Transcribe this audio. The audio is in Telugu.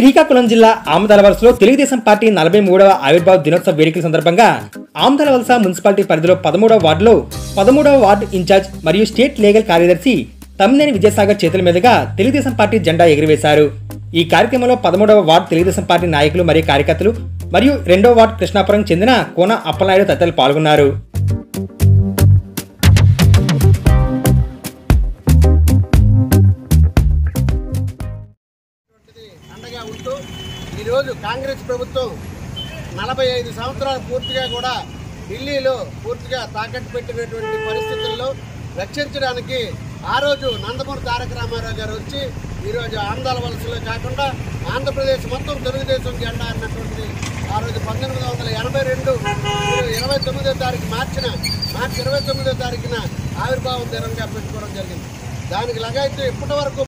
శ్రీకాకుళం జిల్లా ఆమదాల వలసలో తెలుగుదేశం పార్టీ 43వ ఆవిర్భావ దినోత్సవ వేడుకల సందర్భంగా ఆమదాల వలస మున్సిపాలిటీ పరిధిలో 13వ వార్డులో 13వ వార్డు ఇన్ఛార్జ్ మరియు స్టేట్ లీగల్ కార్యదర్శి తమ్మినేని విజయసాగర్ చేతుల మీదుగా తెలుగుదేశం పార్టీ జెండా ఎగురవేశారు. ఈ కార్యక్రమంలో 13వ వార్డు తెలుగుదేశం పార్టీ నాయకులు మరియు కార్యకర్తలు మరియు 2వ వార్డు కృష్ణాపురం చెందిన కోన అప్పలనాయుడు తదితరులు పాల్గొన్నారు. ఈరోజు కాంగ్రెస్ ప్రభుత్వం 45 సంవత్సరాలు పూర్తిగా కూడా ఢిల్లీలో పూర్తిగా తాకట్టు పెట్టినటువంటి పరిస్థితుల్లో రక్షించడానికి ఆ రోజు నందమూరి తారక రామారావు గారు వచ్చి ఈరోజు ఆమదాల వలసలో కాకుండా ఆంధ్రప్రదేశ్ మొత్తం తెలుగుదేశం జెండా అన్నటువంటి ఆ రోజు 1982 29వ తారీఖు మార్చి 29వ తారీఖున ఆవిర్భావం దినంగా పెట్టుకోవడం జరిగింది. దానికి లగాయితే ఇప్పటి వరకు